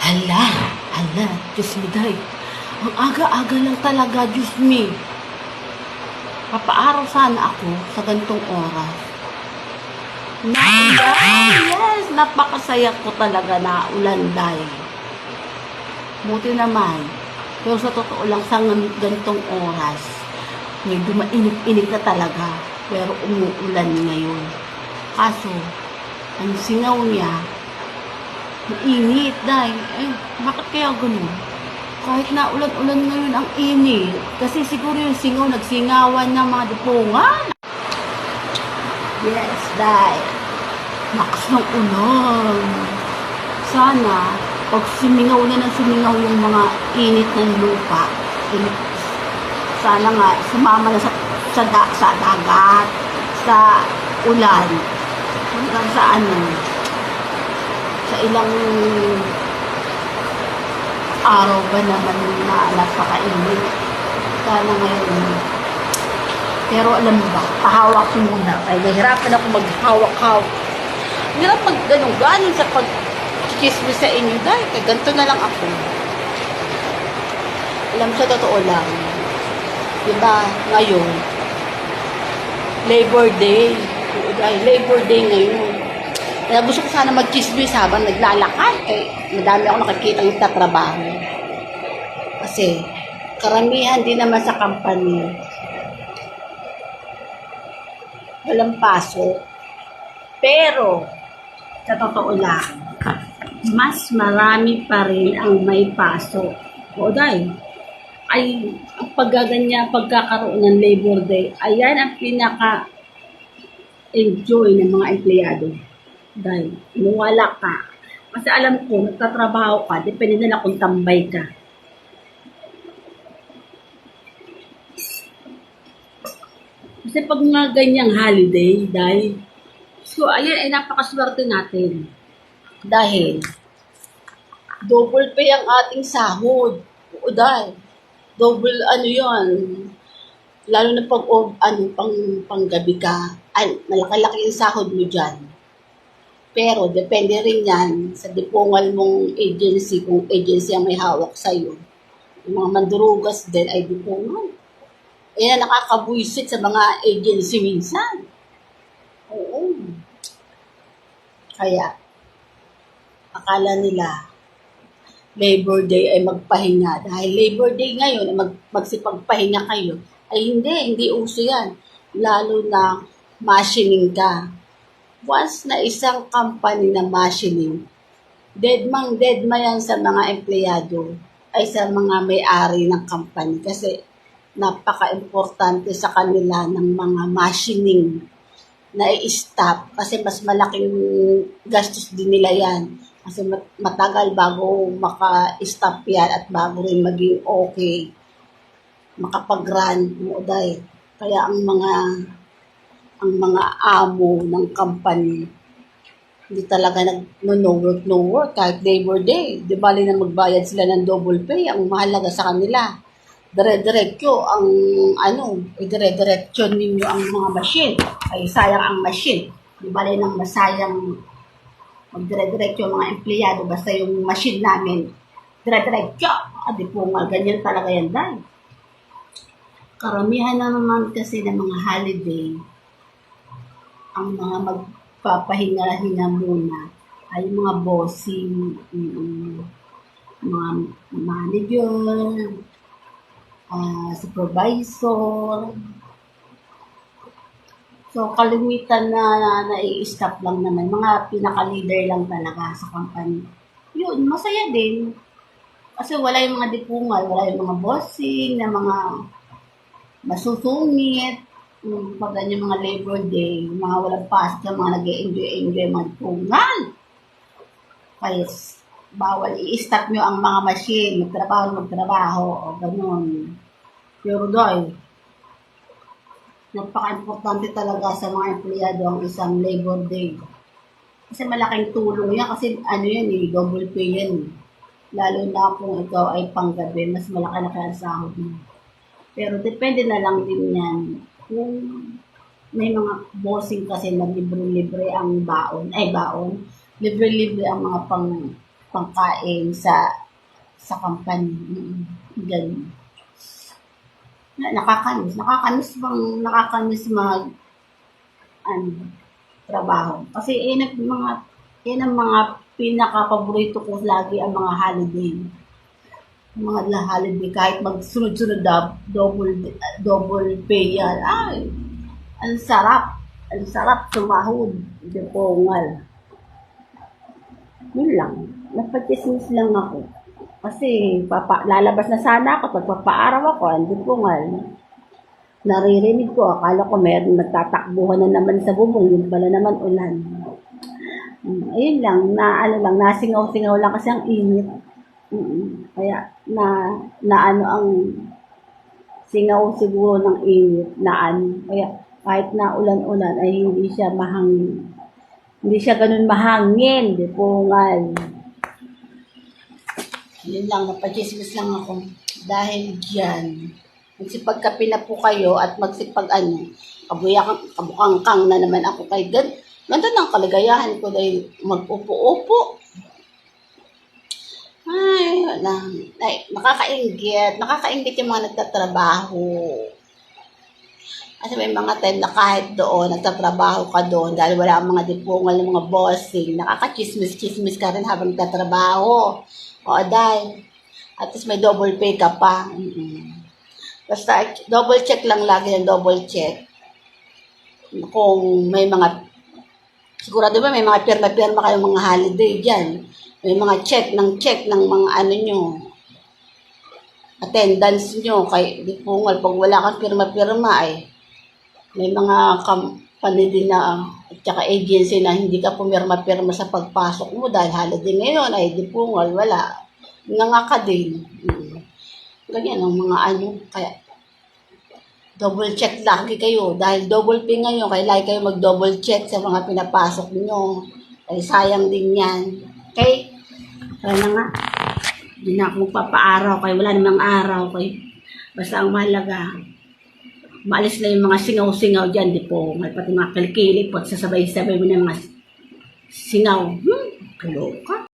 Hala, hala, Diyos me, day. Ang aga-aga lang talaga, Diyos me. Papaaraw sana ako sa ganitong oras. Naulan! Yes! Napakasaya ko talaga na ulan, day. Buti naman. Pero sa totoo lang, sa ganitong oras, medyo mainit-init na talaga. Pero umuulan ngayon. Kaso, ang singaw niya, mainit, day. Eh, bakit kaya ganun? Kahit na ulan-ulan ngayon ang init. Kasi siguro yung singaw, nagsingawan ng mga dipungan. Yes, day. Lakas ng ulan. Sana, pag sumingaw na ng sumingaw yung mga init ng lupa, sana nga, sumama na sa dagat, sa ulan, hanggang sa sa ilang araw ba naman na napakainit. Sana ngayon. Pero alam mo ba, pahawak ko muna. Ay, nahirapan ako maghawak-hawak. Hirap ganon sa pag-chismis sa inyo. Dahil kaya ganito na lang ako. Alam sa totoo lang. Diba, ngayon, Labor Day. Dahil Labor Day ngayon. Kaya gusto ko sana mag-chismis habang naglalakad. Eh, madami ako nakikita ng tatrabaho. Kasi, karamihan din naman sa company, walang pasok. Pero, sa totoo lang, mas marami pa rin ang may pasok. O dahil, ay, ang pagkakaroon ng Labor Day, ayan ang pinaka-enjoy ng mga empleyado. Dahil, inuwala ka. Kasi alam ko, nagtatrabaho ka, depende na lang kung tambay ka. Kasi pag mga ganyang holiday, dahil, so ayan ay napakaswerte natin. Dahil, double pay ang ating sahod. O dahil, double yan, lalo na pag panggabi ka, ay, malaki-laki yung sahod mo dyan. Pero, depende rin yan sa dipungal mong agency, kung agency ang may hawak sa'yo. Yung mga mandurugas din ay dipungal. Yan ang nakakabuisit sa mga agency minsan. Oo. Kaya, akala nila, Labor Day ay magpahinga. Dahil Labor Day ngayon, magsipagpahinga kayo. Ay hindi uso yan. Lalo na machining ka. Once na isang company na machining, deadma yan sa mga empleyado, ay sa mga may-ari ng company. Kasi, napaka-importante sa kanila ng mga machining na i-stop kasi mas malaking gastos din nila yan. Kasi matagal bago maka-stop yan at bago rin maging okay, makapag-run mo dahil. Kaya ang mga amo ng company hindi talaga no work kahit Labor Day. Di bali na magbayad sila ng double pay. Ang mahalaga sa kanila, dire-diretso ang dire-diretso ninyo ang mga machine. Ay sayang ang machine. Di bali nang masayang magdire-diretso ang mga empleyado basta yung machine namin dire-diretso. Di po nga ganyan talaga yan dahil. Karamihan naman kasi ng mga holiday, ang mga magpapahinga-hinga muna ay mga bossing, mga manager, supervisor. So, kalimitan na nai-stop lang naman. Mga pinaka-leader lang talaga sa company. Yun, masaya din. Kasi wala yung mga dipungal, wala yung mga bossing, na mga masusungit. Pag ganyan mga Labor Day, yung mga walang pasok, mga nag-enjoy mga dipungal. Kaya, bawal i-stop nyo ang mga machine, magtrabaho, o ganun. Pero dahil, napaka-importante talaga sa mga empleyado ang isang Labor Day. Kasi malaking tulong yan, kasi double pay yan. Lalo na kung ikaw ay panggabi, mas malaki-laki ang sahod mo. Pero depende na lang din yan. Kung may mga bossing kasi na libre-libre ang baon, libre-libre ang mga pangkain sa company. Ganun. Nakakamiss ano, trabaho. Kasi yan ang mga pinaka-paborito ko lagi ang mga holiday. Mga holiday, kahit magsunod-sunod double pay yan. Ay, ang sarap. Ang sarap sumahod. Hindi pongal. Yun lang. Napag-chismis lang ako. Kasi lalabas na sana ako, pagpapaaraw ako, hindi pongal. Naririnig ko, akala ko meron nagtatakbuhan na naman sa bubong, yun pala naman ulan. Ayun lang, nasingaw-singaw lang kasi ang init. Kaya ano ang singaw siguro ng init kaya kahit na ulan-ulan ay hindi siya ganun mahangin, di pungal. Yun lang, napachismis lang ako dahil dyan. Magsipagkape na po kayo at kabukangkang na naman ako kay ganda ng kaligayahan ko dahil mag-upo-upo. Ay, wala. Ay, nakakaingit yung mga nagtatrabaho. Kasi may mga time na kahit doon, nagtatrabaho ka doon dahil wala ang mga dipungal ng mga bossing, nakakachismis-chismis ka rin habang nagtatrabaho. O, dahil, at least may double pay ka pa. Basta, double check lang lagi yung double check. Kung may sigurado ba may mga pirma-pirma kayong mga holiday dyan. May mga check ng mga attendance nyo. Dipungal, pag wala kang pirma-pirma may mga company din at saka agency na hindi ka pumirma-pirma sa pagpasok mo dahil holiday ngayon dipungal, wala. Ka din. Ganyan ang mga kaya double check lagi kayo dahil double pay ngayon, kaya lagi kayo mag-double check sa mga pinapasok nyo. Ay sayang din yan. Okay? Kaya na nga, hindi na ako magpapaaraw kaya wala namang araw kaya basta ang mahalaga maalis na yung mga singaw-singaw dyan, di po. Pati mga kilikili po at sasabay-sabay mo na mga singaw. Kaloka.